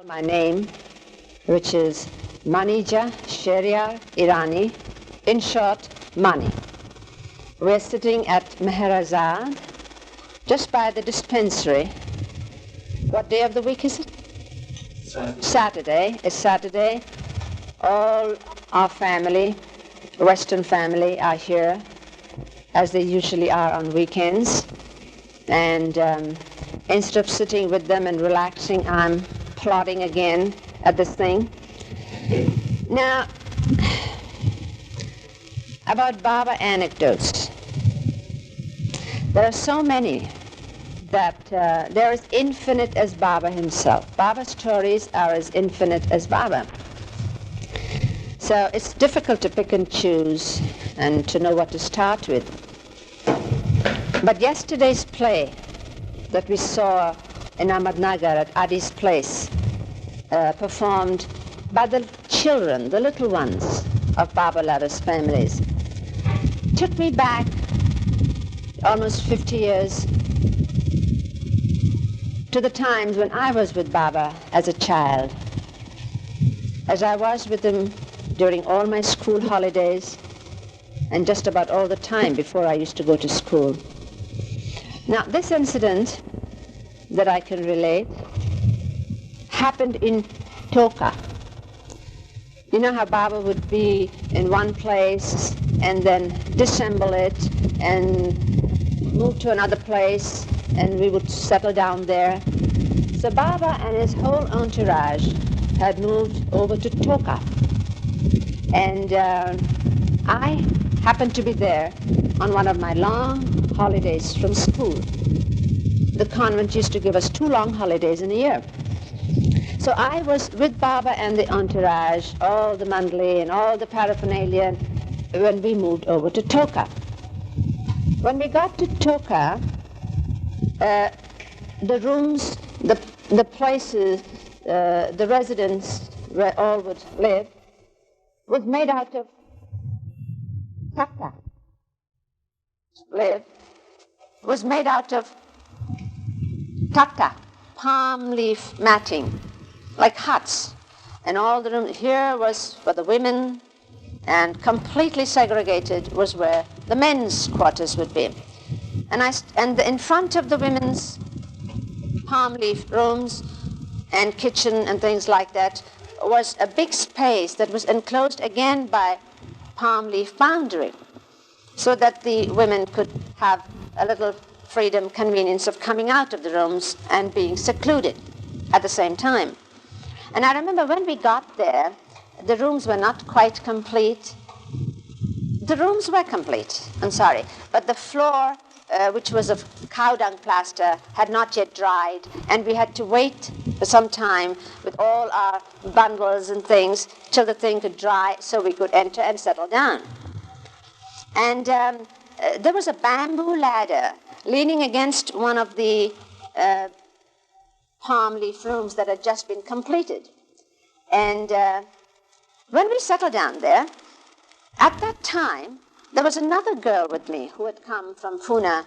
My name, which is Manija Shehryar Irani, in short, Mani. We're sitting at Meherazad, just by the dispensary. What day of the week is it? Saturday. It's Saturday. All our family, Western family, are here, as they usually are on weekends. And instead of sitting with them and relaxing, I'm plotting again at this thing. Now, about Baba anecdotes. There are so many that they're as infinite as Baba himself. Baba's stories are as infinite as Baba. So it's difficult to pick and choose and to know what to start with. But yesterday's play that we saw in Ahmednagar at Adi's place, performed by the children, the little ones of Baba Lada's families, took me back almost 50 years to the times when I was with Baba as a child, as I was with him during all my school holidays and just about all the time before I used to go to school. Now, this incident that I can relate happened in Toka. You know how Baba would be in one place and then disassemble it and move to another place, and we would settle down there. So Baba and his whole entourage had moved over to Toka. And I happened to be there on one of my long holidays from school. The convent used to give us 2 long holidays in a year. So I was with Baba and the entourage, all the Mandali and all the paraphernalia, when we moved over to Toka. When we got to Toka, the rooms, the places, the residence where all would live, was made out of taka. Was made out of taka, palm leaf matting, like huts. And all the rooms here was for the women, and completely segregated was where the men's quarters would be. And in front of the women's palm leaf rooms and kitchen and things like that was a big space that was enclosed again by palm leaf boundary, so that the women could have a little freedom, convenience of coming out of the rooms and being secluded at the same time. And I remember when we got there, the rooms were not quite complete. The rooms were complete, I'm sorry, but the floor, which was of cow dung plaster, had not yet dried, and we had to wait for some time with all our bundles and things till the thing could dry so we could enter and settle down. And there was a bamboo ladder leaning against one of the palm leaf rooms that had just been completed. And when we settled down there, at that time, there was another girl with me who had come from Pune,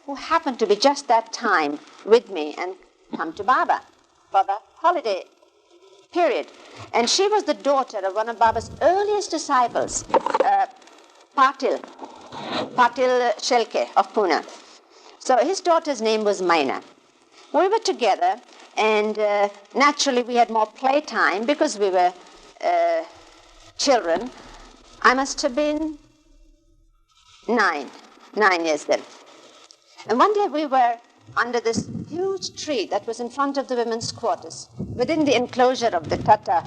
who happened to be just that time with me and come to Baba for the holiday period. And she was the daughter of one of Baba's earliest disciples, Patil Shelke of Pune. So his daughter's name was Maina. We were together, and naturally we had more playtime because we were children. I must have been 9 years then. And one day we were under this huge tree that was in front of the women's quarters, within the enclosure of the Tata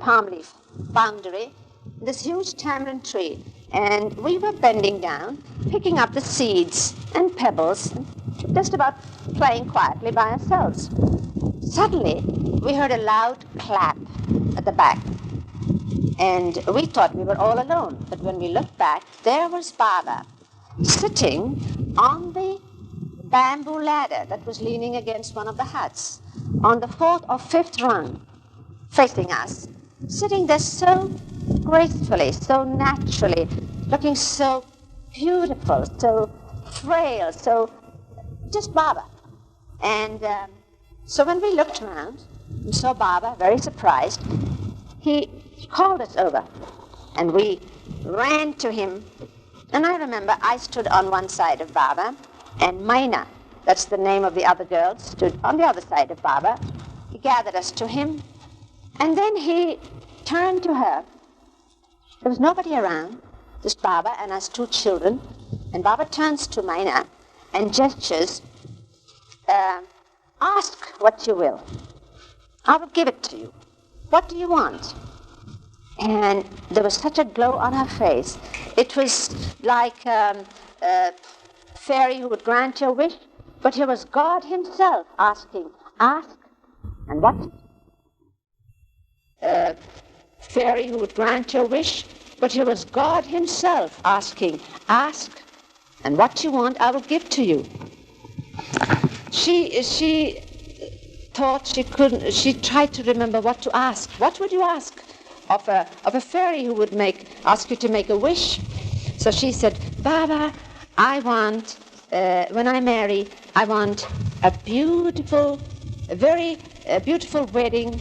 palm leaf boundary, this huge tamarind tree. And we were bending down, picking up the seeds and pebbles, just about playing quietly by ourselves. Suddenly, we heard a loud clap at the back. And we thought we were all alone. But when we looked back, there was Baba sitting on the bamboo ladder that was leaning against one of the huts, on the 4th or 5th rung, facing us, sitting there so gracefully, so naturally, looking so beautiful, so frail, so just Baba. And so when we looked around, And so Baba, very surprised, he called us over, and we ran to him. And I remember I stood on one side of Baba, and Maina, that's the name of the other girl, stood on the other side of Baba. He gathered us to him, and then he turned to her. There was nobody around, just Baba and us two children. And Baba turns to Maina and gestures, ask what you will. I will give it to you. What do you want? And there was such a glow on her face. It was like a fairy who would grant your wish, but it was God himself asking, ask, and what? Fairy who would grant your wish, but it was God himself asking, ask, and what you want I will give to you. She thought she couldn't, she tried to remember what to ask. What would you ask of a fairy who would ask you to make a wish? So she said, Baba, I want, when I marry, I want a very beautiful wedding,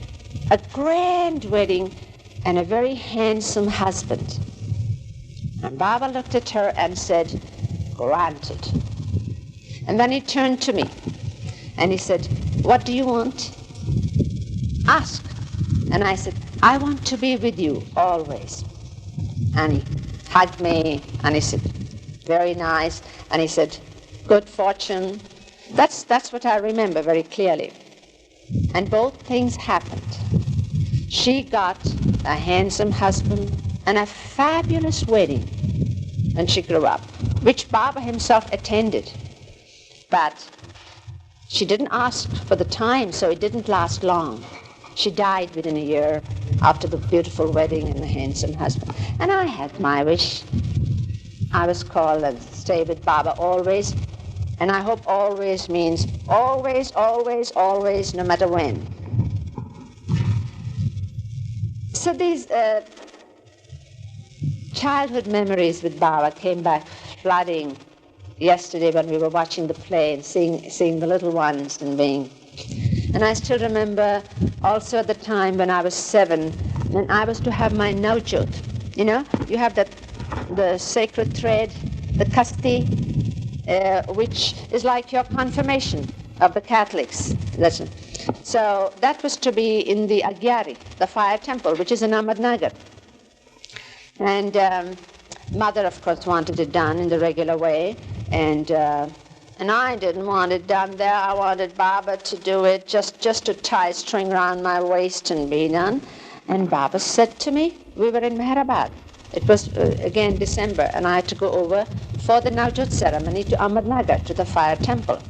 a grand wedding, and a very handsome husband. And Baba looked at her and said, granted. And then he turned to me and he said, what do you want? Ask. And I said, I want to be with you always. And he hugged me and he said, very nice. And he said, good fortune. That's what I remember very clearly. And both things happened. She got a handsome husband and a fabulous wedding when she grew up, which Baba himself attended. But she didn't ask for the time, so it didn't last long. She died within a year after the beautiful wedding and the handsome husband. And I had my wish. I was called to stay with Baba always. And I hope always means always, always, always, no matter when. So these childhood memories with Baba came back flooding yesterday when we were watching the play and seeing the little ones and being. And I still remember also at the time when I was 7, when I was to have my navjot. You know, you have the sacred thread, the kasti, which is like your confirmation of the Catholics. So that was to be in the Agyari, the fire temple, which is in Ahmednagar. And Mother, of course, wanted it done in the regular way. And I didn't want it done there. I wanted Baba to do it, just to tie a string around my waist and be done. And Baba said to me, we were in Meherabad. It was, again, December, and I had to go over for the Navjot ceremony to Ahmednagar, to the fire temple.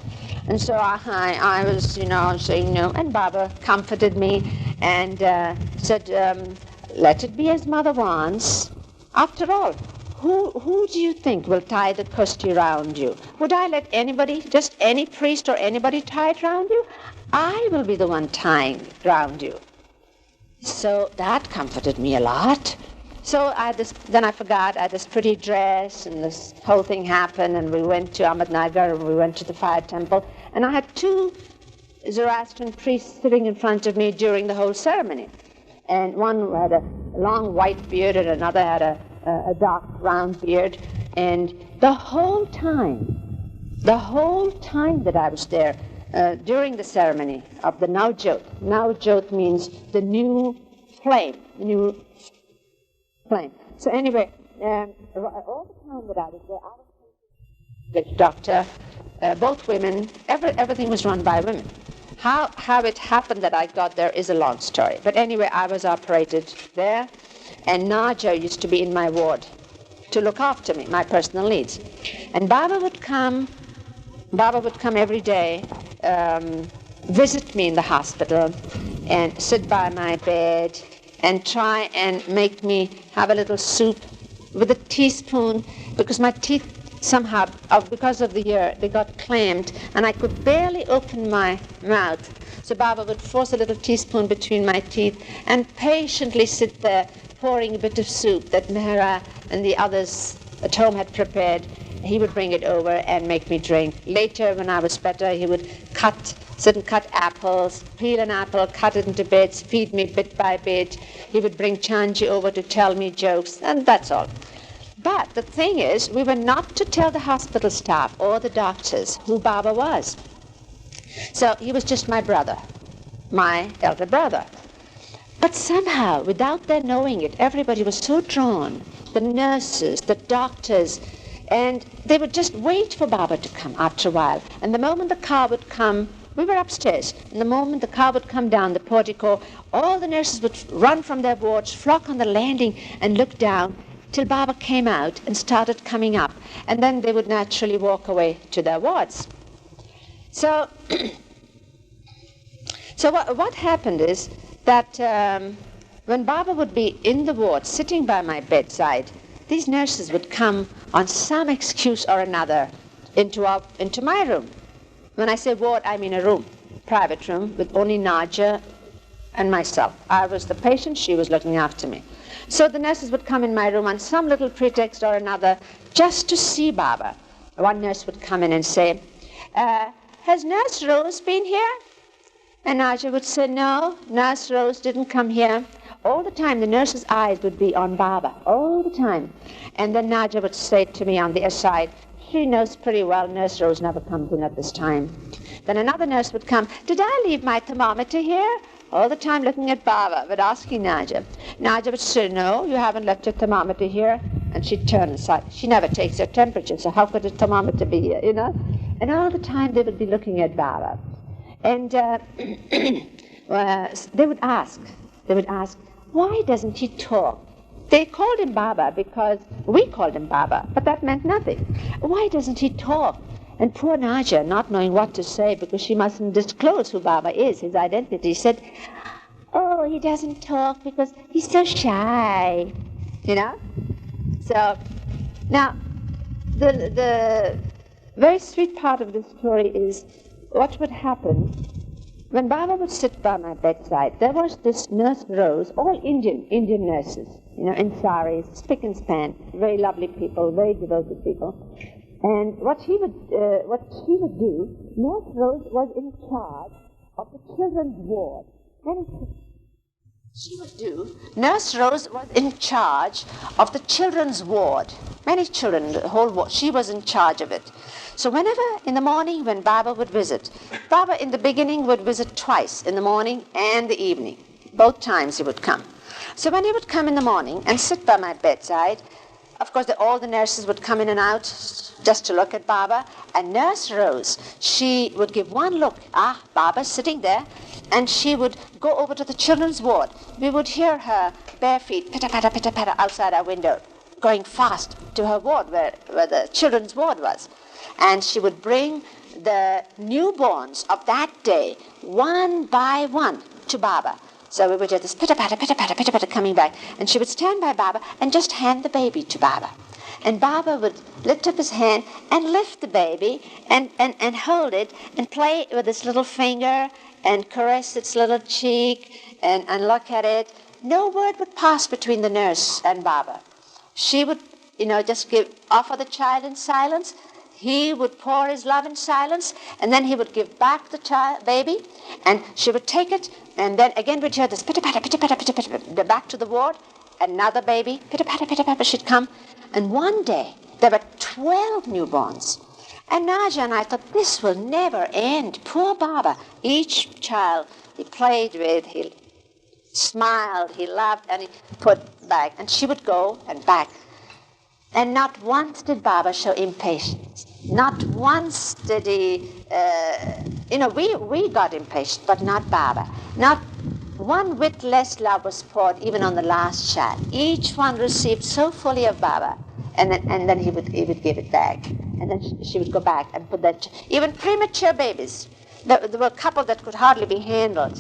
And so I was, saying no, and Baba comforted me and said, let it be as Mother wants. After all, who do you think will tie the kusti around you? Would I let anybody, just any priest or anybody tie it around you? I will be the one tying it around you. So that comforted me a lot. So then I forgot, I had this pretty dress, and this whole thing happened, and we went to Ahmednagar, and we went to the fire temple, and I had 2 Zoroastrian priests sitting in front of me during the whole ceremony. And one had a long white beard, and another had a dark round beard. And the whole time that I was there, during the ceremony of the Navjot means the new flame, So anyway, all the time that I was there, I was with doctor, both women, everything was run by women. How it happened that I got there is a long story. But anyway, I was operated there, and Naja used to be in my ward to look after me, my personal needs. And Baba would come every day, visit me in the hospital, and sit by my bed, and try and make me have a little soup with a teaspoon, because my teeth somehow, because of the year, they got clammed, and I could barely open my mouth. So Baba would force a little teaspoon between my teeth and patiently sit there pouring a bit of soup that Mehera and the others at home had prepared, he would bring it over and make me drink. Later, when I was better, he would sit and cut apples, peel an apple, cut it into bits, feed me bit by bit. He would bring Chanji over to tell me jokes, and that's all. But the thing is, we were not to tell the hospital staff or the doctors who Baba was. So he was just my brother, my elder brother. But somehow, without their knowing it, everybody was so drawn, the nurses, the doctors, and they would just wait for Baba to come after a while. And the moment the car would come, we were upstairs, and the moment the car would come down the portico, all the nurses would run from their wards, flock on the landing, and look down till Baba came out and started coming up. And then they would naturally walk away to their wards. So, what happened is that when Baba would be in the ward, sitting by my bedside, these nurses would come on some excuse or another into my room. When I say ward, I mean a room, private room, with only Naja and myself. I was the patient, she was looking after me. So the nurses would come in my room on some little pretext or another just to see Baba. One nurse would come in and say, has Nurse Rose been here? And Naja would say, no, Nurse Rose didn't come here. All the time, the nurse's eyes would be on Baba, all the time. And then Naja would say to me on the aside, she knows pretty well Nurse Rose never comes in at this time. Then another nurse would come, did I leave my thermometer here? All the time looking at Baba, but asking Naja. Naja would say, no, you haven't left your thermometer here. And she'd turn aside. She never takes her temperature, so how could a thermometer be here, you know? And all the time they would be looking at Baba. And they would ask, why doesn't he talk? They called him Baba because we called him Baba, but that meant nothing. Why doesn't he talk? And poor Naja, not knowing what to say because she mustn't disclose who Baba is, his identity, said, oh, he doesn't talk because he's so shy, you know? So, now, the very sweet part of this story is what would happen when Baba would sit by my bedside. There was this Nurse Rose, all Indian nurses, you know, in saris, spick and span, very lovely people, very devoted people. And what she would do, Nurse Rose was in charge of the children's ward. Nurse Rose was in charge of the children's ward. Many children, the whole ward, she was in charge of it. So whenever in the morning when Baba would visit, Baba in the beginning would visit twice, in the morning and the evening. Both times he would come. So when he would come in the morning and sit by my bedside, of course all the nurses would come in and out just to look at Baba. And Nurse Rose, she would give one look, Baba's sitting there, and she would go over to the children's ward. We would hear her bare feet pitter-patter, pitter-patter outside our window, going fast to her ward where the children's ward was. And she would bring the newborns of that day, one by one, to Baba. So we would hear this pitter-patter, pitter-patter, pitter-patter coming back. And she would stand by Baba and just hand the baby to Baba. And Baba would lift up his hand and lift the baby and hold it and play with his little finger and caress its little cheek and look at it. No word would pass between the nurse and Baba. She would, just offer the child in silence. He would pour his love in silence, and then he would give back the baby, and she would take it, and then again we'd hear this pitter-patter, pitter-patter, pitter-patter, back to the ward, another baby, pitter-patter, pitter-patter, she'd come. And one day, there were 12 newborns. And Naja and I thought, this will never end. Poor Baba. Each child he played with, he smiled, he laughed, and he put back. And she would go and back. And not once did Baba show impatience. Not once did he, we got impatient, but not Baba. Not one whit less love was poured even on the last child. Each one received so fully of Baba, and then he would give it back. And then she would go back and put that, even premature babies. There were a couple that could hardly be handled.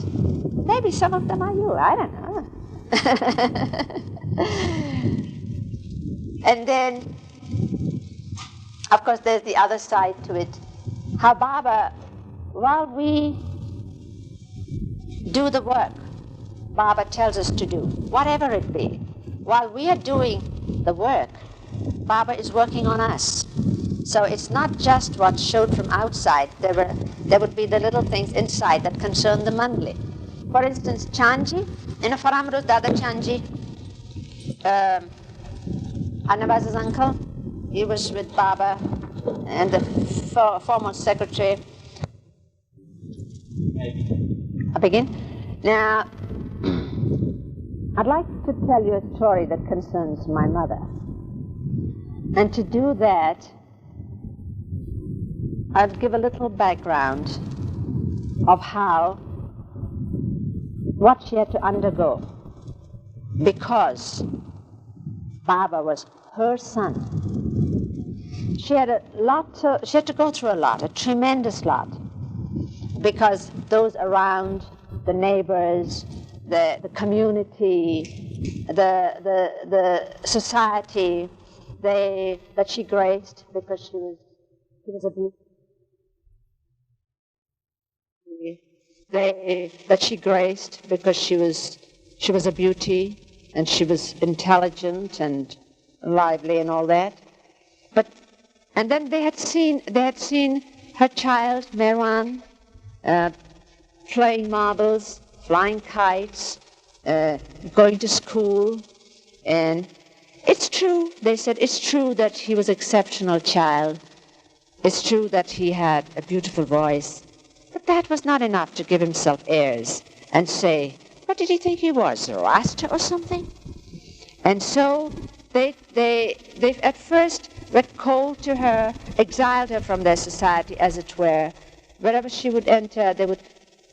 Maybe some of them are you, I don't know. And then, of course, there's the other side to it. How Baba, while we do the work Baba tells us to do, whatever it be, while we are doing the work, Baba is working on us. So it's not just what showed from outside. There would be the little things inside that concern the Mandali. For instance, Chanji, Faramruz Dada Chanji, Annavaz's uncle, he was with Baba and the former secretary. I begin? Now, I'd like to tell you a story that concerns my mother. And to do that, I'll give a little background of what she had to undergo, because Baba was her son. She had to go through a lot, a tremendous lot, because those around, the neighbors, the community, the society, that she graced because she was a beauty. That she graced because she was a beauty and she was intelligent and lively and all that. And then they had seen her child Mehran playing marbles, flying kites, going to school, and it's true. They said it's true that he was an exceptional child. It's true that he had a beautiful voice. But that was not enough to give himself airs and say, what did he think he was, a Rasta or something? And so they at first were cold to her, exiled her from their society, as it were. Wherever she would enter, they would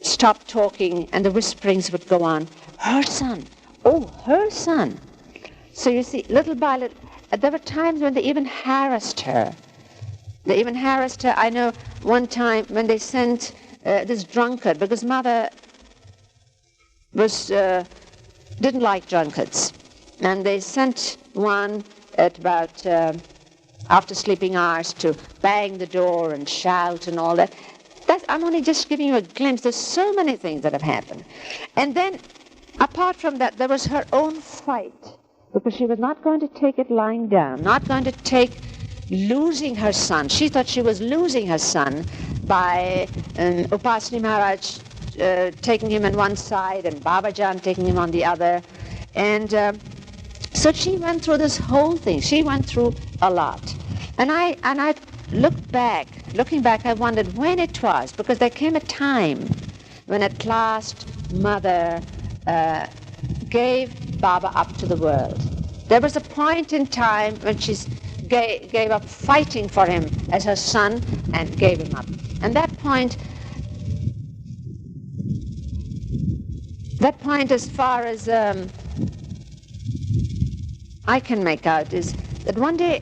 stop talking and the whisperings would go on. Her son, oh, her son. So you see, little by little, there were times when they even harassed her. I know one time when they sent this drunkard, because mother didn't like drunkards, and they sent one at about after sleeping hours to bang the door and shout and all that. I'm only just giving you a glimpse. There's so many things that have happened. And then, apart from that, there was her own fight, because she was not going to take it lying down, not going to take losing her son. She thought she was losing her son by Upasani Maharaj taking him on one side and Babajan taking him on the other. And so she went through this whole thing. She went through a lot. And I looking back, I wondered when it was, because there came a time when at last Mother gave Baba up to the world. There was a point in time when she gave up fighting for him as her son and gave him up. And that point, as far as I can make out, is that one day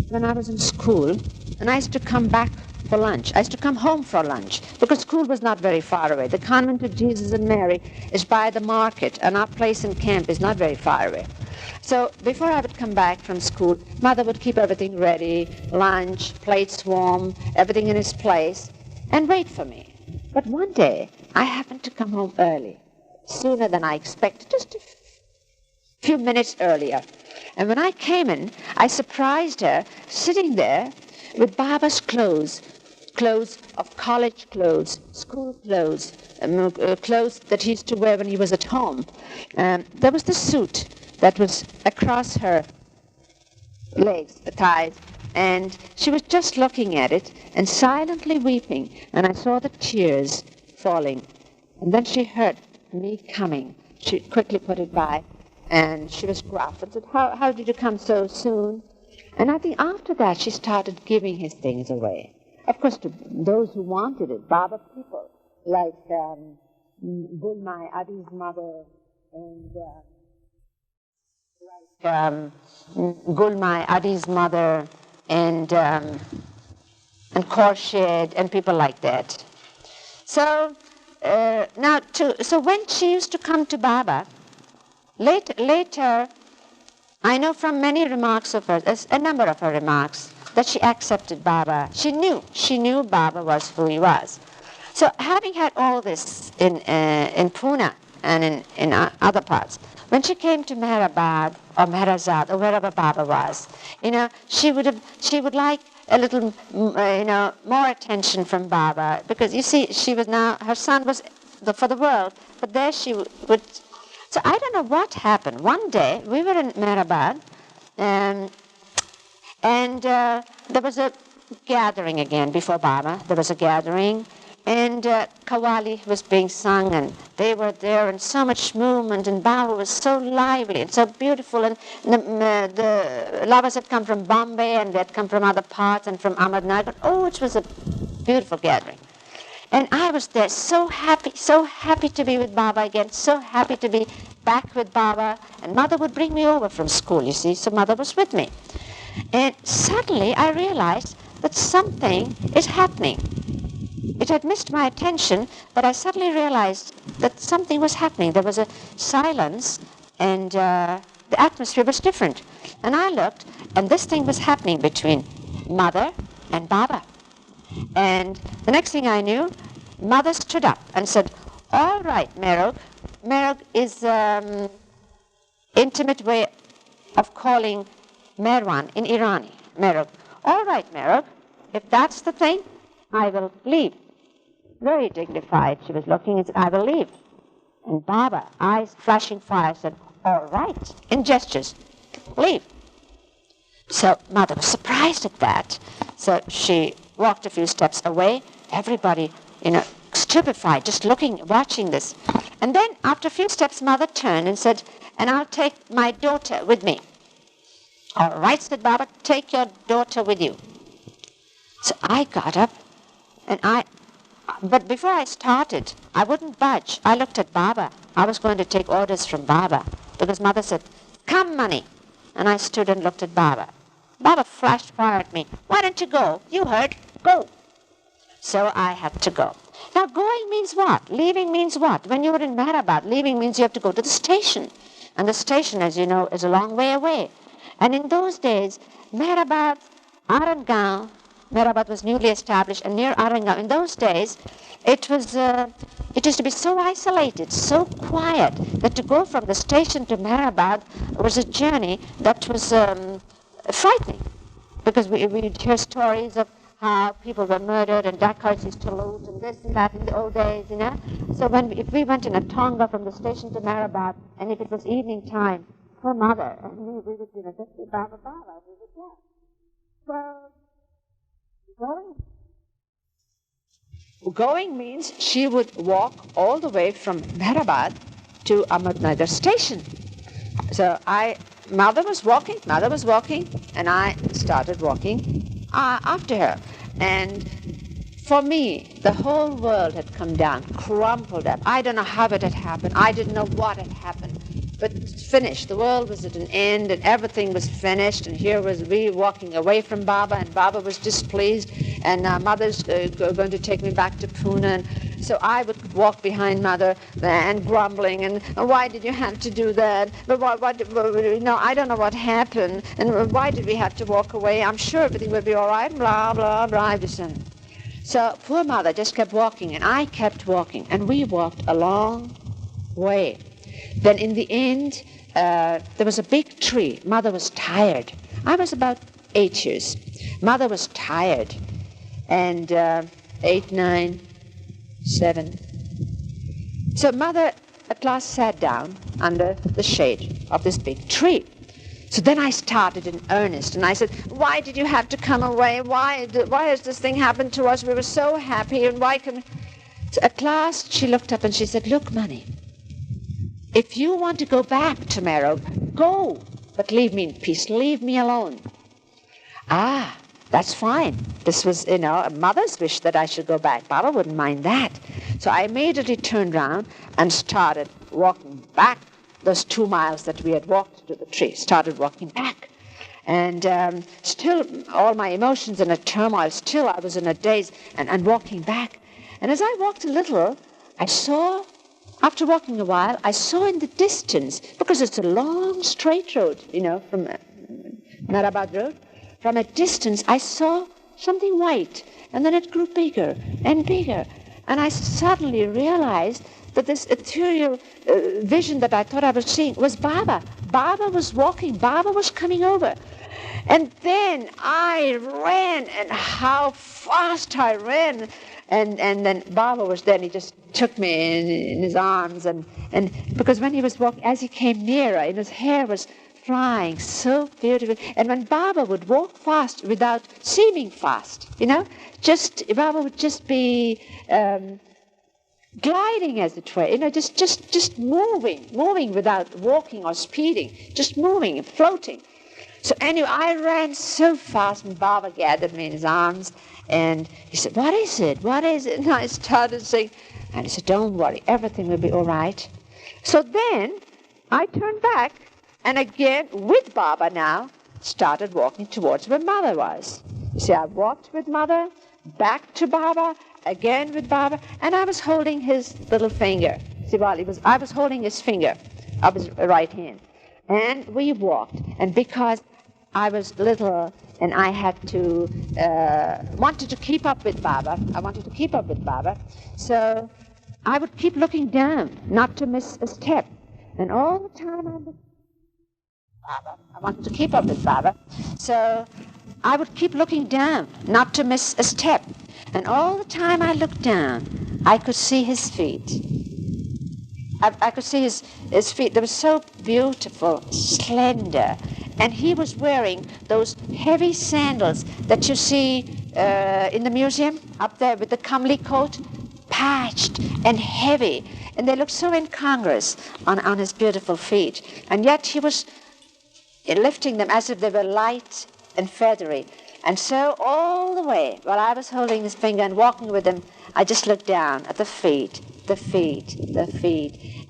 when I was in school, and I used to come back for lunch. I used to come home for lunch, because school was not very far away. The convent of Jesus and Mary is by the market, and our place in camp is not very far away. So before I would come back from school, Mother would keep everything ready, lunch, plates warm, everything in its place, and wait for me. But one day, I happened to come home early, sooner than I expected, just a few minutes earlier. And when I came in, I surprised her sitting there with Baba's clothes of college clothes, school clothes, clothes that he used to wear when he was at home. There was the suit that was across her legs, the thighs, and she was just looking at it and silently weeping, and I saw the tears falling. And then she heard me coming. She quickly put it by, and she was gruff and said, how did you come so soon? And I think after that she started giving his things away. Of course, to those who wanted it, Baba people, like Gulmai, Adi's mother, and Gulmai, Adi's mother, and Khorshid, and people like that. So so when she used to come to Baba, later, I know from many remarks of hers, a number of her remarks, that she accepted Baba. She knew Baba was who he was. So having had all this in Pune and in other parts, when she came to Meherabad or Meherazad or wherever Baba was, she would like a little, more attention from Baba, because you see, she was now, her son was for the world, but there she would. So I don't know what happened. One day we were in Meherabad, and there was a gathering again before Baba. There was a gathering, and Qawwali was being sung, and they were there, and so much movement, and Baba was so lively and so beautiful, and the lovers had come from Bombay, and they had come from other parts, and from Ahmednagar. Oh, it was a beautiful gathering. And I was there, so happy to be with Baba again, so happy to be back with Baba. And Mother would bring me over from school, you see, so Mother was with me. And suddenly I realized that something is happening. It had missed my attention, but I suddenly realized that something was happening. There was a silence, and the atmosphere was different. And I looked, and this thing was happening between Mother and Baba. And the next thing I knew, Mother stood up and said, "All right, Merog." Merog is intimate way of calling Merwan in Irani. Merog. "All right, Merog, if that's the thing, I will leave." Very dignified she was looking, and said, "I will leave." And Baba, eyes flashing fire, said, "All right," in gestures, "leave." So Mother was surprised at that. So she walked a few steps away, everybody, stupefied, just looking, watching this. And then after a few steps, Mother turned and said, "And I'll take my daughter with me." "All right," said Baba, "take your daughter with you." So I got up, and but before I started, I wouldn't budge. I looked at Baba. I was going to take orders from Baba, because Mother said, "Come, Money." And I stood and looked at Baba. Baba flashed fire at me. "Why don't you go? You heard. Go." So I had to go. Now, going means what? Leaving means what? When you were in Meherabad, leaving means you have to go to the station. And the station, as you know, is a long way away. And in those days, Meherabad, Arangaon, Meherabad was newly established, and near Arangaon, in those days, it used to be so isolated, so quiet, that to go from the station to Meherabad was a journey that was frightening, because we'd hear stories of how people were murdered and dacoits used to loot and this and that in the old days, So if we went in a tonga from the station to Meherabad, and if it was evening time, her Mother and me, we would just be Baba, we would go. So going means she would walk all the way from Meherabad to Ahmednagar station. So Mother was walking, and I started walking after her. And for me, the whole world had come down, crumpled up. I don't know how it had happened. I didn't know what had happened. But finished. The world was at an end, and everything was finished. And here was we walking away from Baba, and Baba was displeased. And Mother's going to take me back to Pune. And so I would walk behind Mother and grumbling. And why did you have to do that? But I don't know what happened. And why did we have to walk away? I'm sure everything will be all right. Blah blah blah. So poor Mother just kept walking, and I kept walking, and we walked a long way. Then in the end, there was a big tree. Mother was tired. I was about 8 years. Mother was tired. And 8, 9, 7. So Mother at last sat down under the shade of this big tree. So then I started in earnest, and I said, "Why did you have to come away? Why has this thing happened to us? We were so happy, and why can..." So at last she looked up and she said, "Look, Money, if you want to go back to Merog, go, but leave me in peace. Leave me alone." Ah, that's fine. This was, a Mother's wish that I should go back. Baba wouldn't mind that. So I immediately turned round and started walking back those 2 miles that we had walked to the tree. Started walking back. And still, all my emotions in a turmoil, still I was in a daze and walking back. And as I walked a little, I saw... After walking a while, I saw in the distance, because it's a long straight road, from Meherabad Road, from a distance I saw something white, and then it grew bigger and bigger. And I suddenly realized that this ethereal vision that I thought I was seeing was Baba. Baba was walking. Baba was coming over. And then I ran, and how fast I ran. And then Baba was there, and he just took me in his arms. And because when he was walking, as he came nearer, and his hair was flying so beautifully. And when Baba would walk fast without seeming fast, Baba would just be gliding, as it were, just moving without walking or speeding, just moving, floating. So anyway, I ran so fast, and Baba gathered me in his arms, and he said, "What is it? What is it?" And I started saying, and he said, "Don't worry, everything will be all right." So then I turned back, and again, with Baba now, started walking towards where Mother was. You see, I walked with Mother, back to Baba, again with Baba, and I was holding his little finger. See, I was holding his finger of his right hand. And we walked, and because I was little and I had to, wanted to keep up with Baba, so I would keep looking down, not to miss a step. And all the time I wanted to keep up with Baba, so I would keep looking down, not to miss a step. And all the time I looked down, I could see his feet. I could see his feet. They were so beautiful, slender. And he was wearing those heavy sandals that you see in the museum up there with the comely coat, patched and heavy. And they looked so incongruous on his beautiful feet. And yet he was lifting them as if they were light and feathery. And so all the way, while I was holding his finger and walking with him, I just looked down at the feet.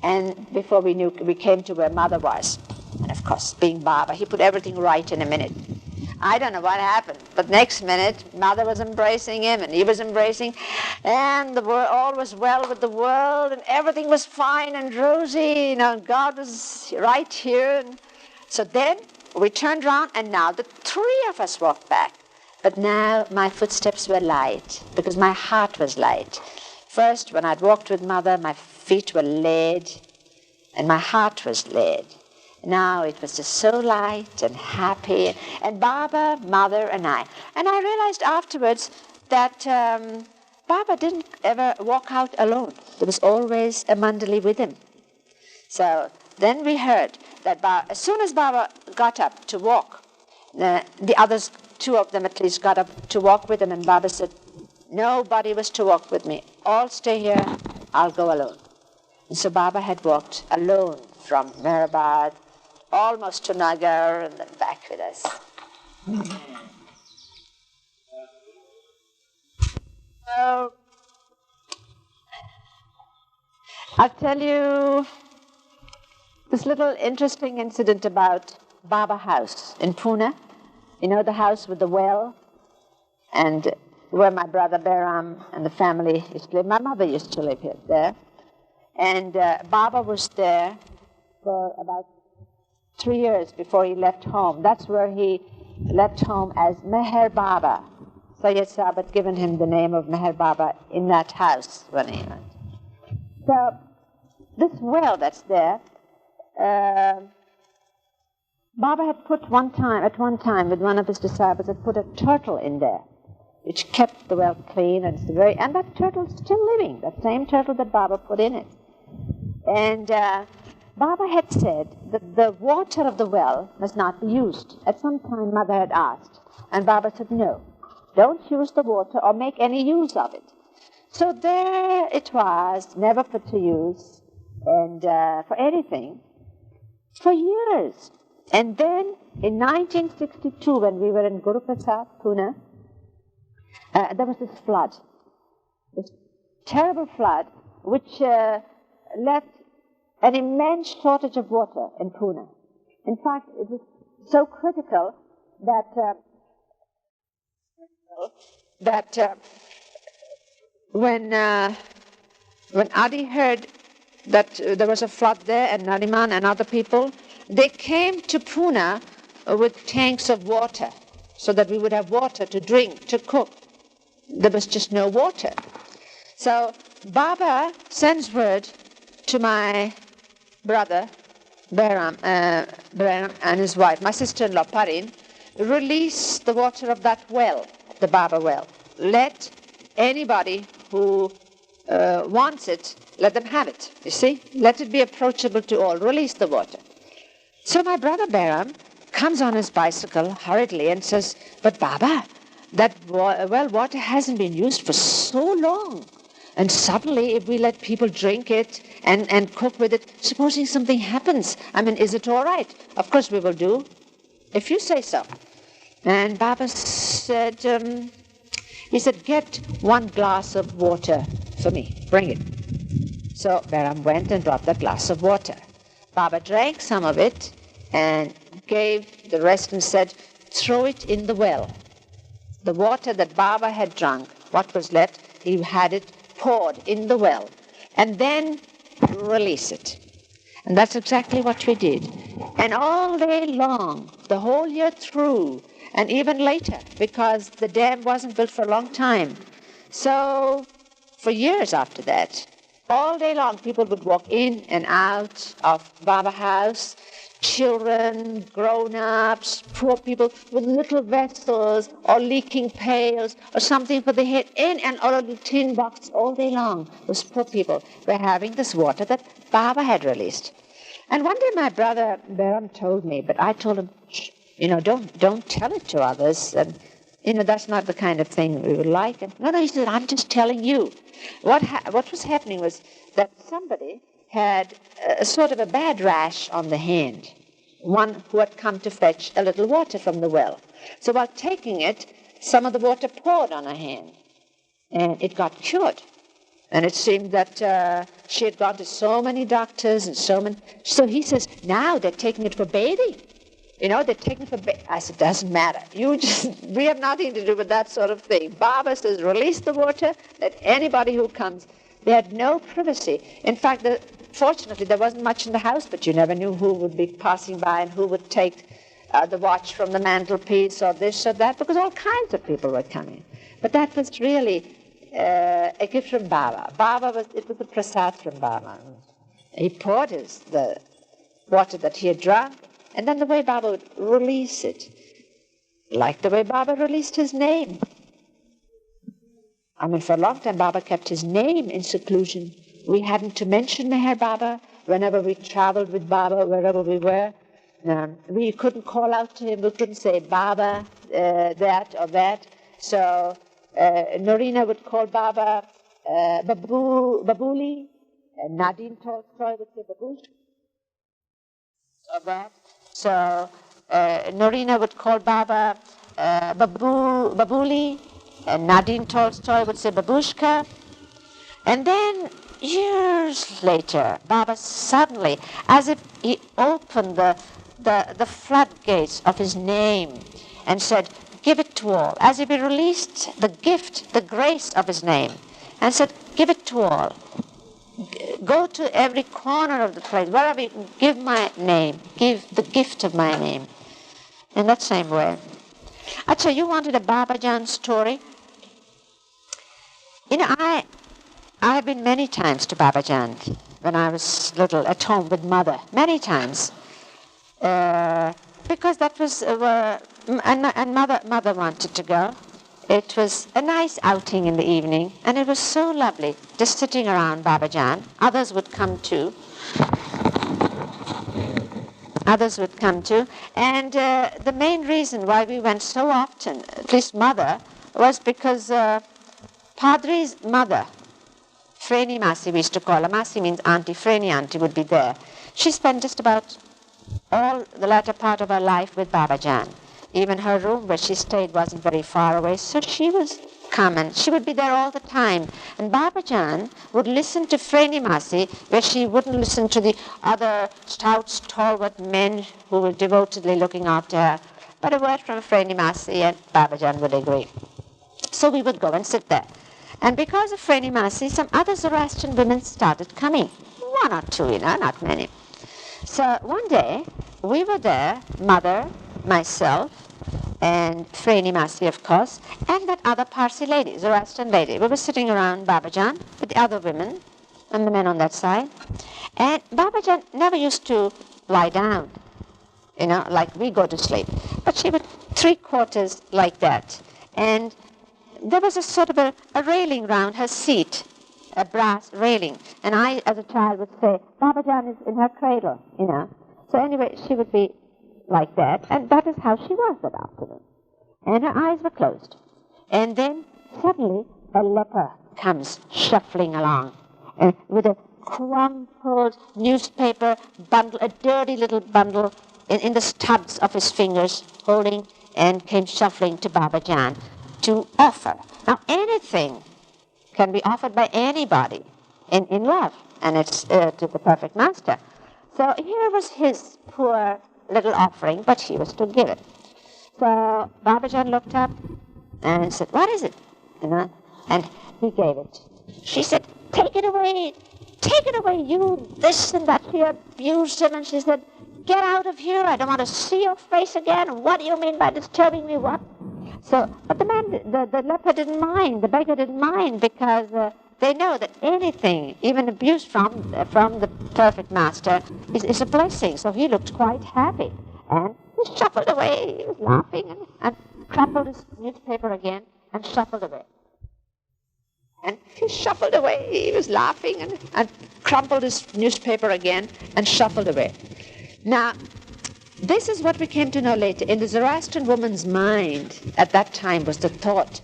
And before we knew, we came to where Mother was. And of course, being Baba, he put everything right in a minute. I don't know what happened, but next minute, Mother was embracing him, and he was embracing, and all was well with the world, and everything was fine and rosy, and God was right here. And so then we turned around, and now the three of us walked back. But now my footsteps were light, because my heart was light. First, when I'd walked with Mother, my feet were lead, and my heart was lead. Now it was just so light and happy, and Baba, Mother, and I. And I realized afterwards that Baba didn't ever walk out alone. There was always a Mandali with him. So then we heard that as soon as Baba got up to walk, the others, two of them at least, got up to walk with him, and Baba said, "Nobody was to walk with me. All stay here. I'll go alone." And so Baba had walked alone from Meherabad, almost to Nagar, and then back with us. So, I'll tell you this little interesting incident about Baba House in Pune. You know, the house with the well, and where my brother Behram and the family used to live. My mother used to live there. And Baba was there for about 3 years before he left home. That's where he left home as Meher Baba. Sayyid Sahib had given him the name of Meher Baba in that house when he went. So this well that's there, Baba had put at one time with one of his disciples, had put a turtle in there, which kept the well clean, and that turtle's still living, that same turtle that Baba put in it. And Baba had said that the water of the well must not be used. At some time, Mother had asked, and Baba said, "No, don't use the water or make any use of it." So there it was, never put to use, and for anything, for years. And then in 1962, when we were in Guru Prasad, Pune, there was this flood, this terrible flood, which left an immense shortage of water in Pune. In fact, it was so critical that when Adi heard that there was a flood there, and Nariman and other people, they came to Pune with tanks of water so that we would have water to drink, to cook. There was just no water. So Baba sends word to my brother, Behram, and his wife, my sister-in-law, Parin, release the water of that well, the Baba well. Let anybody who wants it, let them have it, you see? Let it be approachable to all. Release the water. So my brother Behram comes on his bicycle hurriedly and says, but Baba, that well water hasn't been used for so long. And suddenly, if we let people drink it and cook with it, supposing something happens, I mean, is it all right? Of course we will do, if you say so. And Baba said, he said, get 1 glass of water for me, bring it. So Behram went and brought that glass of water. Baba drank some of it and gave the rest and said, throw it in the well. The water that Baba had drunk, what was left, he had it poured in the well, and then release it. And that's exactly what we did. And all day long, the whole year through, and even later, because the dam wasn't built for a long time. So for years after that, all day long, people would walk in and out of Baba House, children, grown-ups, poor people with little vessels or leaking pails or something for the head in and out of the tin box all day long. Those poor people were having this water that Baba had released. And one day my brother Behram told me, but I told him, don't tell it to others. And, that's not the kind of thing we would like. And, no, he said, I'm just telling you. What was happening was that somebody had a sort of a bad rash on the hand, one who had come to fetch a little water from the well. So while taking it, some of the water poured on her hand, and it got cured. And it seemed that she had gone to so many doctors and so he says, now they're taking it for bathing. They're taking it for bathing. I said, doesn't matter. We have nothing to do with that sort of thing. Baba says, release the water, let anybody who comes. They had no privacy. In fact, fortunately, there wasn't much in the house, but you never knew who would be passing by and who would take the watch from the mantelpiece or this or that, because all kinds of people were coming. But that was really a gift from Baba. It was a prasad from Baba. He poured the water that he had drunk, and then the way Baba would release it, like the way Baba released his name. I mean, for a long time, Baba kept his name in seclusion. We hadn't to mention Meher Baba whenever we traveled with Baba, wherever we were. We couldn't call out to him. We couldn't say Baba, that or that. So Norina would call Baba Babuli, and Nadine Tolstoy would say Babush, or that. So Norina would call Baba Babuli, and Nadine Tolstoy would say Babushka. And then years later, Baba suddenly, as if he opened the floodgates of his name and said, give it to all, as if he released the gift, the grace of his name, and said, give it to all. Go to every corner of the place, wherever you can, give my name, give the gift of my name. In that same way. Acha, you wanted a Babajan story? I've been many times to Babajan when I was little, at home with mother, many times. Because that was, and mother wanted to go. It was a nice outing in the evening, and it was so lovely, just sitting around Babajan. Others would come too. And the main reason why we went so often, at least mother, was because Padri's mother, Freni Masi we used to call her. Masi means auntie. Freni auntie would be there. She spent just about all the latter part of her life with Babajan. Even her room where she stayed wasn't very far away, so she was coming. She would be there all the time. And Babajan would listen to Freni Masi, where she wouldn't listen to the other stout, stalwart men who were devotedly looking after her. But a word from Freni Masi and Babajan would agree. So we would go and sit there. And because of Freni Masi, some other Zoroastrian women started coming. One or two, not many. So one day, we were there, mother, myself, and Freni Masi, of course, and that other Parsi lady, Zoroastrian lady. We were sitting around Babajan with the other women and the men on that side. And Babajan never used to lie down, like we go to sleep. But she would 3/4 like that. And there was a sort of a railing round her seat, a brass railing. And I, as a child, would say, Baba Jan is in her cradle, you know. So anyway, she would be like that, and that is how she was that afternoon. And her eyes were closed. And then suddenly a leper comes shuffling along with a crumpled newspaper bundle, a dirty little bundle in the stubs of his fingers, holding, and came shuffling to Baba Jan to offer. Now anything can be offered by anybody in love, and it's to the perfect master. So here was his poor little offering, but he was to give it. So Baba Jan looked up and said, what is it? You know, and he gave it. She said, take it away, you this and that. She abused him, and she said, get out of here, I don't want to see your face again. What do you mean by disturbing me, what? So, but the man, the leper didn't mind, the beggar didn't mind, because they know that anything, even abuse from the perfect master, is a blessing. So he looked quite happy. And he shuffled away, he was laughing, and crumpled his newspaper again, and shuffled away. And he shuffled away, he was laughing, and crumpled his newspaper again, and shuffled away. Now, this is what we came to know later. In the Zoroastrian woman's mind at that time was the thought,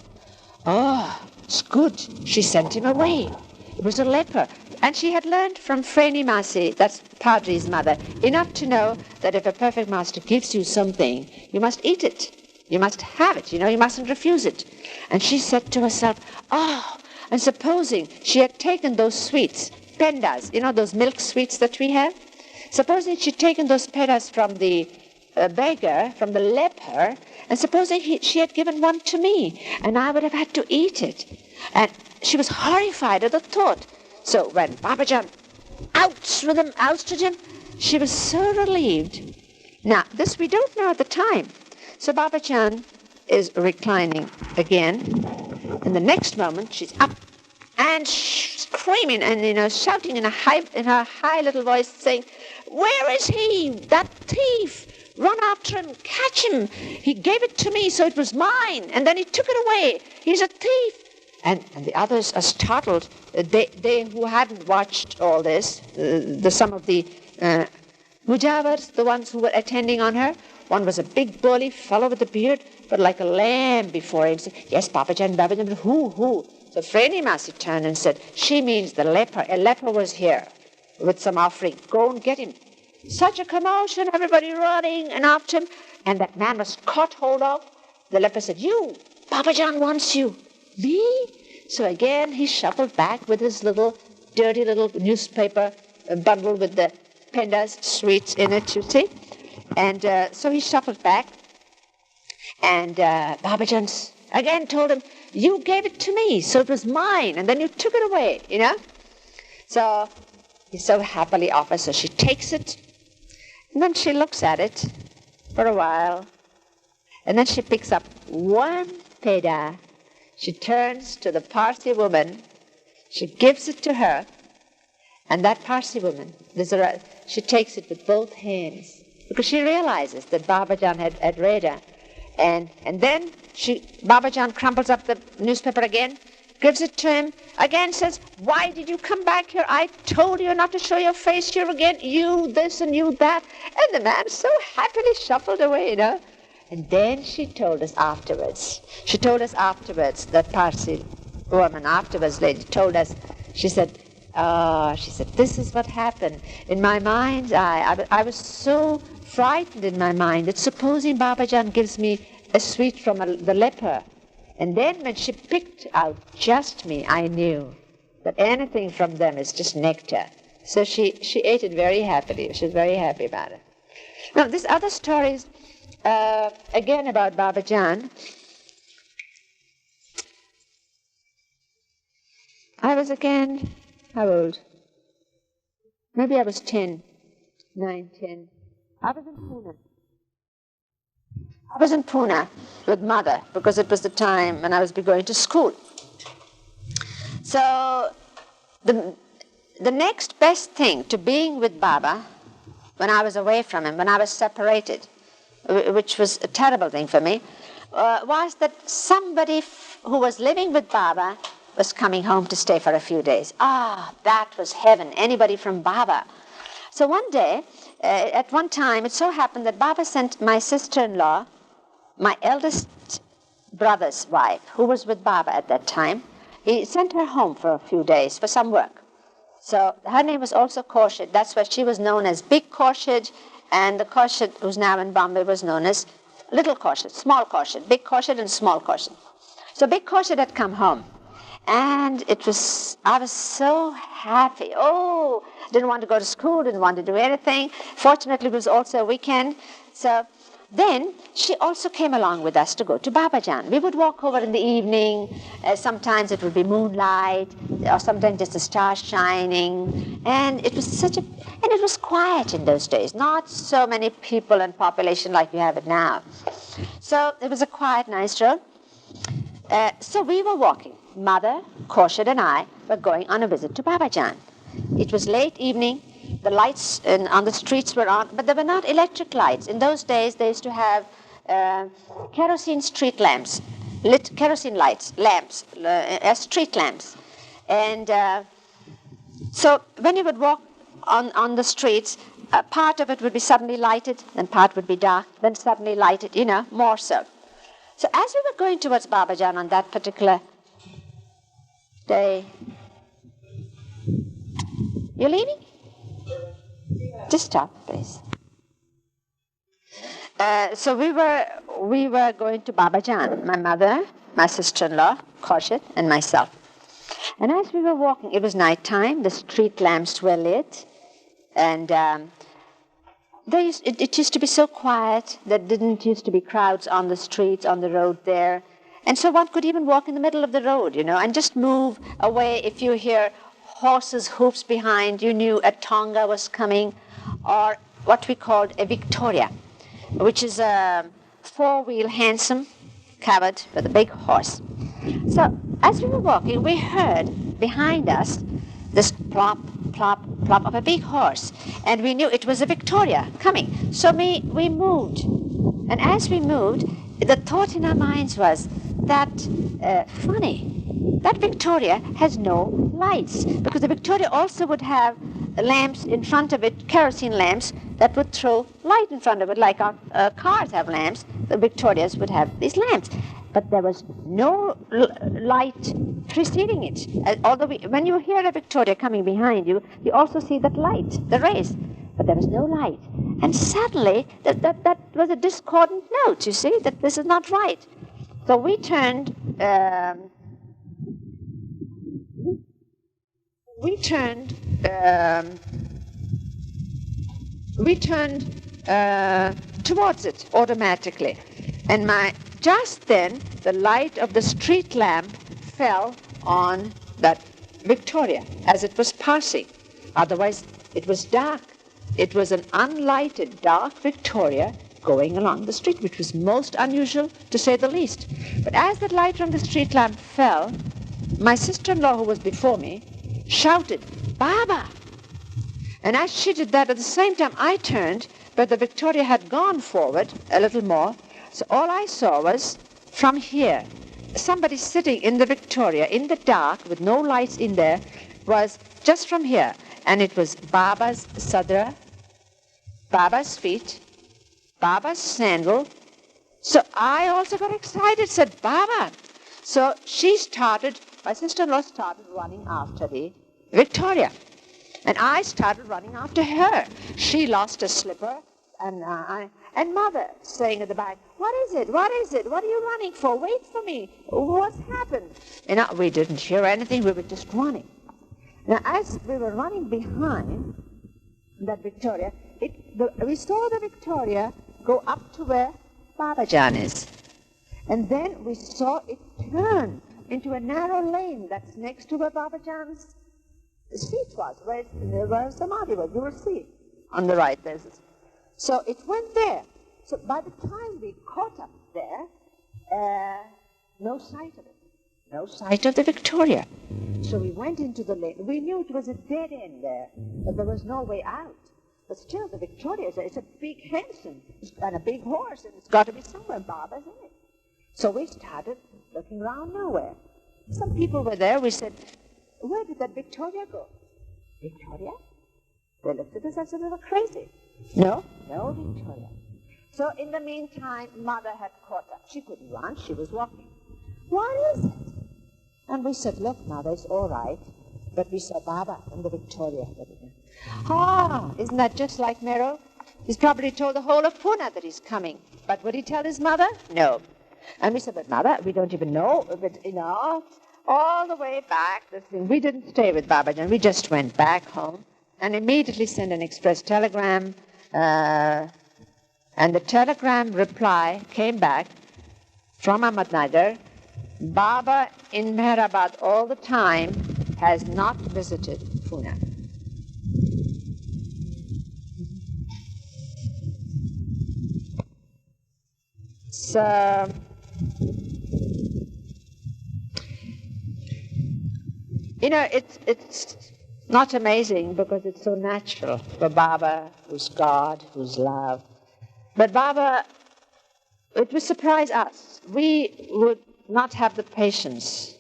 oh, it's good, she sent him away. It was a leper. And she had learned from Freni Masi, that's Padri's mother, enough to know that if a perfect master gives you something, you must eat it. You must have it, you know, you mustn't refuse it. And she said to herself, oh, and supposing she had taken those sweets, pendas, you know, those milk sweets that we have, supposing she'd taken those pendas from the beggar, from the leper, and supposing she had given one to me, and I would have had to eat it. And she was horrified at the thought. So when Baba Jan ousted him, she was so relieved. Now, this we don't know at the time. So Baba Jan is reclining again, and the next moment she's up and screaming and, you know, shouting in her high little voice, saying, where is he, that thief? Run after him, catch him. He gave it to me, so it was mine, and then he took it away. He's a thief. And the others are startled. They who hadn't watched all this, some of the mujawars, the ones who were attending on her, one was a big burly fellow with a beard, but like a lamb before him. Said, yes, Baba Jan, who? So Freni Masi turned and said, she means the leper. A leper was here with some offering. Go and get him. Such a commotion, everybody running and after him. And that man was caught hold of. The leper said, you, Baba Jan wants you. Me? So again he shuffled back with his little dirty little newspaper bundle with the pendas, sweets in it, you see. And so he shuffled back. And Baba Jan again told him, you gave it to me, so it was mine, and then you took it away, you know. So he so happily offers, so she takes it, and then she looks at it for a while, and then she picks up one peda. She turns to the Parsi woman, she gives it to her, and that Parsi woman, she takes it with both hands, because she realizes that Baba Jan had read her. And then Baba Jan crumples up the newspaper again, gives it to him, again says, why did you come back here? I told you not to show your face here again, you this and you that. And the man so happily shuffled away, you know. And then she told us afterwards, that Parsi woman afterwards lady told us, she said, this is what happened. In my mind's eye, I was so frightened in my mind that supposing Baba Jan gives me a sweet from the leper, and then when she picked out just me, I knew that anything from them is just nectar. So she ate it very happily. She was very happy about it. Now, this other story is, again, about Baba Jan. I was again, how old? Maybe I was 10, 9, 10. I was in Pune with mother because it was the time when I was going to school. So the next best thing to being with Baba when I was away from him, when I was separated, which was a terrible thing for me, was that somebody who was living with Baba was coming home to stay for a few days. Ah, that was heaven, anybody from Baba. So one day, at one time, it so happened that Baba sent my sister-in-law, my eldest brother's wife, who was with Baba at that time. He sent her home for a few days for some work. So her name was also Khorshid. That's why she was known as Big Khorshid, and the Khorshid who's now in Bombay was known as Little Khorshid, Small Khorshid, Big Khorshid and Small Khorshid. So Big Khorshid had come home, and I was so happy. Oh, didn't want to go to school, didn't want to do anything. Fortunately, it was also a weekend. So then she also came along with us to go to Babajan. We would walk over in the evening. Sometimes it would be moonlight, or sometimes just the stars shining. And it was and it was quiet in those days. Not so many people and population like we have it now. So it was a quiet, nice road. So we were walking. Mother, Khorshid, and I were going on a visit to Babajan. It was late evening. The lights on the streets were on, but they were not electric lights. In those days, they used to have kerosene street lamps, lit kerosene lamps, street lamps. And so when you would walk on the streets, part of it would be suddenly lighted, then part would be dark, then suddenly lighted, more so. So as we were going towards Babajan on that particular day, you're leaving? Just stop, please. So we were going to Babajan, my mother, my sister-in-law, Khorshid, and myself. And as we were walking, it was nighttime, the street lamps were lit, and it used to be so quiet. There didn't used to be crowds on the streets, on the road there. And so one could even walk in the middle of the road, and just move away. If you hear horses' hoofs behind, you knew a Tonga was coming, or what we called a Victoria, which is a four-wheel hansom covered with a big horse. So as we were walking, we heard behind us this plop, plop, plop of a big horse, and we knew it was a Victoria coming. So we moved, and as we moved, the thought in our minds was that funny, that Victoria has no lights, because the Victoria also would have lamps in front of it, kerosene lamps that would throw light in front of it, like our cars have lamps. The Victorias would have these lamps, but there was no light preceding it. Although when you hear a Victoria coming behind you, you also see that light, the rays, but there was no light. And suddenly, that was a discordant note, you see, that this is not right. So we turned towards it automatically. And just then, the light of the street lamp fell on that Victoria as it was passing. Otherwise, it was dark. It was an unlighted, dark Victoria going along the street, which was most unusual, to say the least. But as that light from the street lamp fell, my sister-in-law, who was before me, shouted, "Baba!" And as she did that, at the same time I turned, but the Victoria had gone forward a little more. So all I saw was, from here, somebody sitting in the Victoria, in the dark, with no lights in there, was just from here. And it was Baba's sadra, Baba's feet, Baba's sandal. So I also got excited, said, "Baba!" So my sister-in-law started running after the Victoria. And I started running after her. She lost a slipper, and Mother saying at the back, "What is it? What is it? What are you running for? Wait for me. What's happened?" And we didn't hear anything. We were just running. Now, as we were running behind that Victoria, we saw the Victoria go up to where Babajan is. And then we saw it turn into a narrow lane that's next to where Babajan's seat was, where Samadhi was. You will see on the right there's this. So it went there. So by the time we caught up there, no sight of it. No sight of the Victoria. So we went into the lane. We knew it was a dead end there, but there was no way out. But still, the Victoria is a big handsome and a big horse, and it's got to be somewhere. Baba's in it. So we started looking around nowhere. Some people were there. We said, where did that Victoria go? Victoria? They looked at us as if we were crazy. No Victoria. So in the meantime, Mother had caught up. She couldn't run. She was walking. What is it? And we said, look, Mother, it's all right. But we saw Baba and the Victoria. Isn't that just like Mero? He's probably told the whole of Pune that he's coming. But would he tell his mother? No. And we said, but Mother, we don't even know. But, all the way back, we didn't stay with Babajan. We just went back home and immediately sent an express telegram. And the telegram reply came back from Ahmednagar. Baba in Meherabad all the time has not visited Pune. So, it's not amazing because it's so natural for Baba, who's God, who's love. But Baba, it would surprise us. We would not have the patience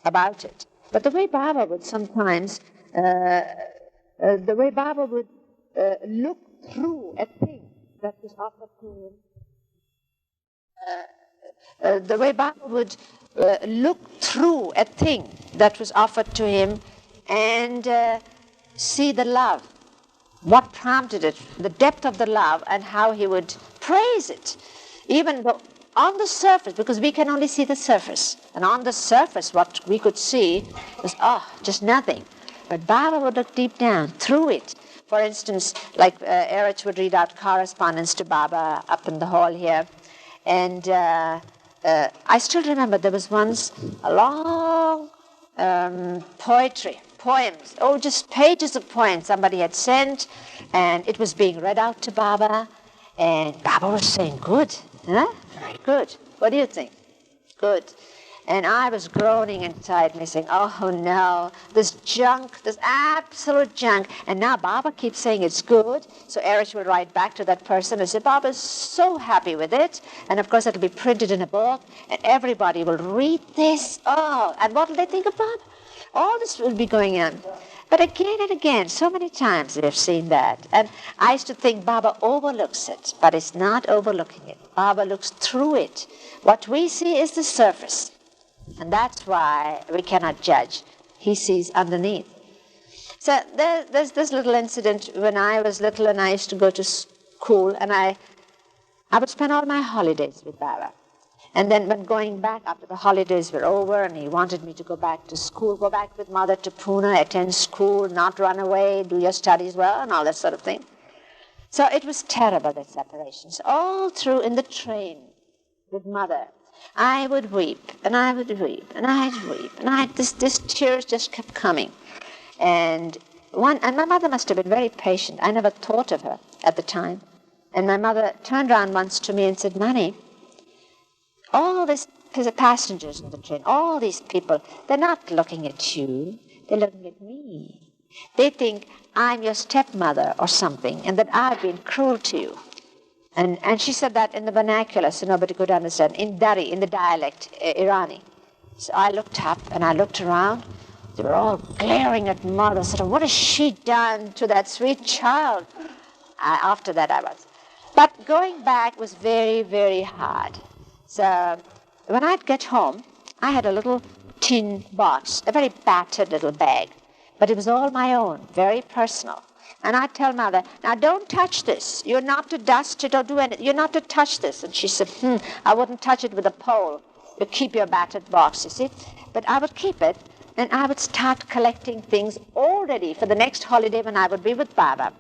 about it. But the way Baba would sometimes, look through a thing that was offered to him, the way Baba would look through a thing that was offered to him and see the love, what prompted it, the depth of the love, and how he would praise it, even though on the surface, because we can only see the surface. And on the surface, what we could see was, just nothing. But Baba would look deep down, through it. For instance, like Erich would read out correspondence to Baba up in the hall here. And I still remember there was once a long poems, just pages of poems somebody had sent, and it was being read out to Baba, and Baba was saying, good, huh? Very good. What do you think? Good. And I was groaning inside me saying, oh no, this junk, this absolute junk. And now Baba keeps saying it's good. So Erich will write back to that person and say, Baba's so happy with it. And of course it'll be printed in a book and everybody will read this. And what will they think of Baba? All this will be going on. But again and again, so many times we have seen that. And I used to think Baba overlooks it, but it's not overlooking it. Baba looks through it. What we see is the surface. And that's why we cannot judge. He sees underneath. So there's this little incident when I was little and I used to go to school and I would spend all my holidays with Baba. And then when going back after the holidays were over and he wanted me to go back to school, go back with Mother to Pune, attend school, not run away, do your studies well and all that sort of thing. So it was terrible, that separation. So all through in the train with Mother, I would weep, and I would weep, and I'd weep, and this tears just kept coming. And my mother must have been very patient. I never thought of her at the time. And my mother turned around once to me and said, Nani, all these passengers in the train, all these people, they're not looking at you, they're looking at me. They think I'm your stepmother or something, and that I've been cruel to you. And she said that in the vernacular, so nobody could understand, in Dari, in the dialect, Irani. So I looked up and I looked around. They were all glaring at Mother, sort of, what has she done to that sweet child? After that I was. But going back was very, very hard. So when I'd get home, I had a little tin box, a very battered little bag. But it was all my own, very personal. And I'd tell Mother, now don't touch this. You're not to dust it or do anything. You're not to touch this. And she said, I wouldn't touch it with a pole. You keep your battered box, you see. But I would keep it, and I would start collecting things all ready for the next holiday when I would be with Baba.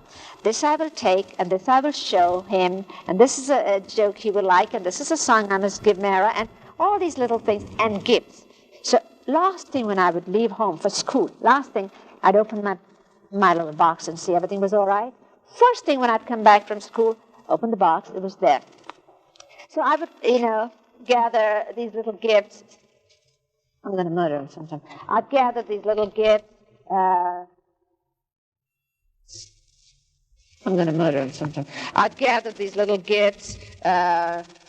This I will take, and this I will show him, and this is a joke he will like, and this is a song I must give Mera, and all these little things, and gifts. So last thing when I would leave home for school, I'd open my little box and see everything was all right. First thing when I'd come back from school, open the box, it was there. So I would, gather these little gifts. I'm going to murder him sometime. I'd gather these little gifts. I'm going to murder him sometime. I'd gather these little gifts.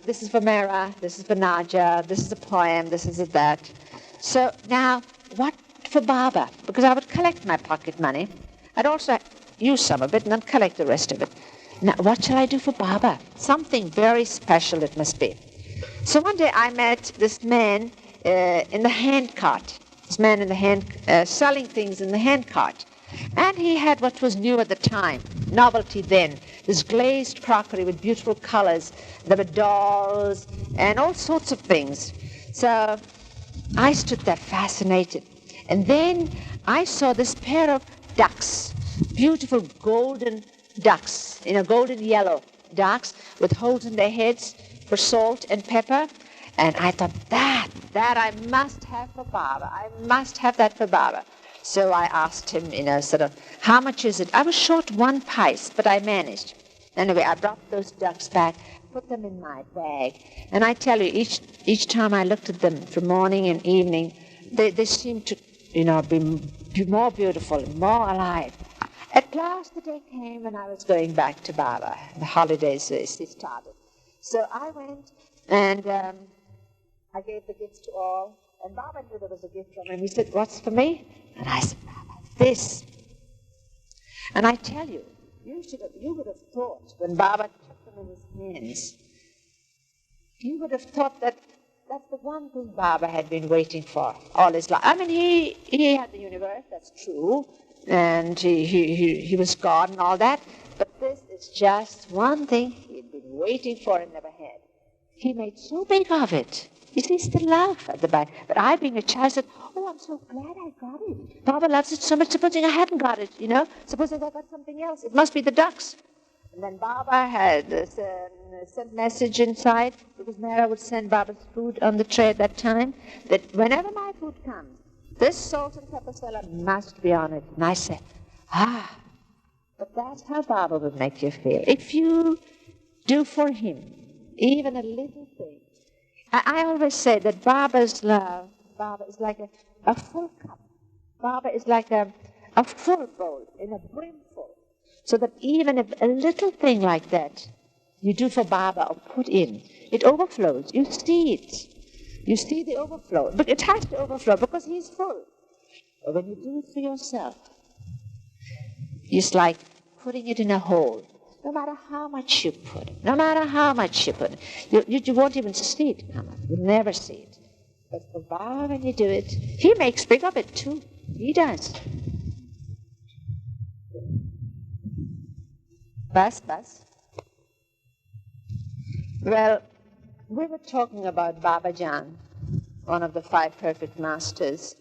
This is for Mera, this is for Naja, this is a poem, this is a that. So now, what for Baba? Because I would collect my pocket money. I'd also use some of it and then collect the rest of it. Now, what shall I do for Baba? Something very special it must be. So one day I met this man in the hand cart. This man in the hand, selling things in the hand cart. And he had what was new at the time, novelty then, this glazed crockery with beautiful colors. There were dolls and all sorts of things. So I stood there fascinated. And then I saw this pair of ducks, beautiful golden ducks, golden yellow ducks with holes in their heads for salt and pepper. And I thought, that I must have for Baba. I must have that for Baba. So I asked him, how much is it? I was short 1 pice, but I managed. Anyway, I brought those ducks back, put them in my bag. And I tell you, each time I looked at them from morning and evening, they seemed to, be more beautiful, more alive. At last the day came when I was going back to Baba. The holidays started. So I went and I gave the gifts to all. And Baba knew there was a gift from him. He said, what's for me? And I said, Baba, this. And I tell you, you would have thought when Baba took them in his hands, you would have thought that that's the one thing Baba had been waiting for all his life. I mean, he had the universe, that's true, and he was God and all that, but this is just one thing he'd been waiting for and never had. He made so big of it. You see, it's the love at the back. But I, being a child, said, oh, I'm so glad I got it. Baba loves it so much. Supposing I hadn't got it, Supposing I got something else. It must be the ducks. And then Baba had sent message inside, because Mera would send Baba's food on the tray at that time, that whenever my food comes, this salt and pepper cellar must be on it. And I said, but that's how Baba would make you feel. If you do for him even a little thing. I always say that Baba's love, Baba is like a full cup. Baba is like a full bowl in a brimful. So that even if a little thing like that you do for Baba or put in, it overflows. You see it. You see the overflow. But it has to overflow because he's full. But when you do it for yourself, it's like putting it in a hole. No matter how much you put, you won't even see it come up. You'll never see it. But for Baba, when you do it, he makes big of it too. He does. Bas. Well, we were talking about Baba Jan, one of the 5 perfect masters.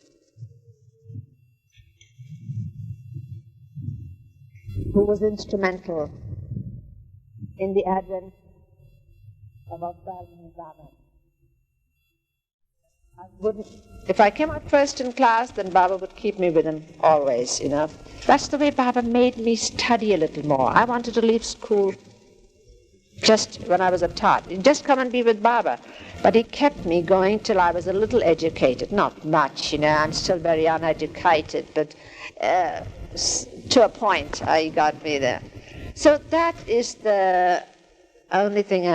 Who was instrumental in the advent of Avdal and Baba. If I came out first in class, then Baba would keep me with him always, That's the way Baba made me study a little more. I wanted to leave school just when I was a tot. Just come and be with Baba. But he kept me going till I was a little educated. Not much, I'm still very uneducated, but to a point, he got me there. So that is the only thing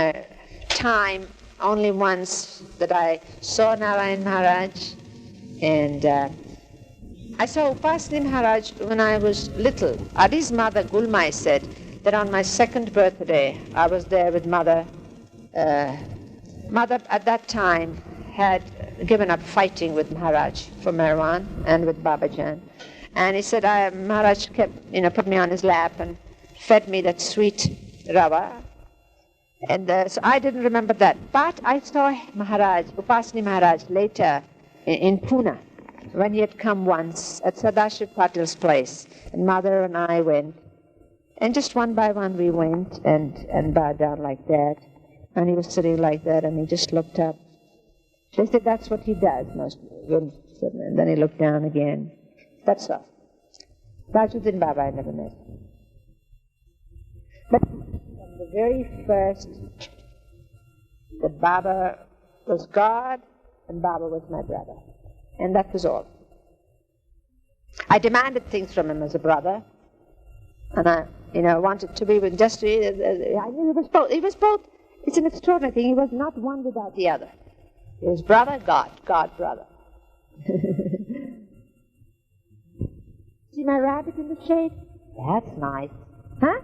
only once that I saw Narayan Maharaj, and I saw Upasani Maharaj when I was little. Adi's mother, Gulmai, said that on my 2nd birthday, I was there with Mother. Mother at that time had given up fighting with Maharaj for Marwan and with Babajan. And he said, Maharaj kept, put me on his lap and fed me that sweet rava. And so I didn't remember that. But I saw Maharaj, Upasani Maharaj, later in Pune, when he had come once at Sadashiv Patil's place. And Mother and I went. And just one by one we went and bowed down like that. And he was sitting like that, and he just looked up. They said that's what he does most. And then he looked down again. That's all. Tajuddin Baba I never met. But from the very first, that Baba was God and Baba was my brother. And that was all. I demanded things from him as a brother, and wanted to be with just. I knew he was both. He was both. It's an extraordinary thing. He was not one without the other. He was brother, God, brother. See my rabbit in the shade? That's nice. Huh?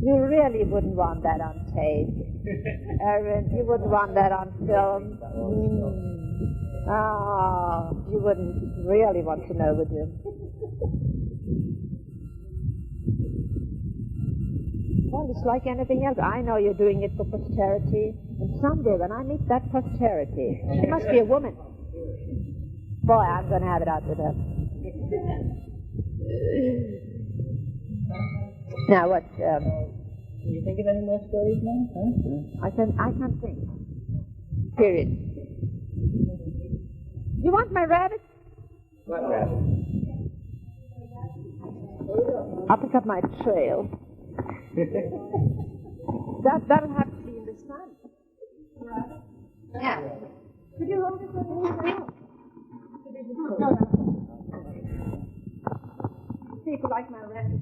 You really wouldn't want that on tape. Irwin, you wouldn't want that on film. Oh, you wouldn't really want to know, would you? Well, it's like anything else. I know you're doing it for posterity. And someday when I meet that posterity, she must be a woman. Boy, I'm going to have it out with her. Now, what, Can you think of any more stories now? Huh? I can't think. Period. You want my rabbit? What rabbit? I'll pick up my trail. That'll have to be in the sun. Yeah. Could you hold it for me? People like my rabbit.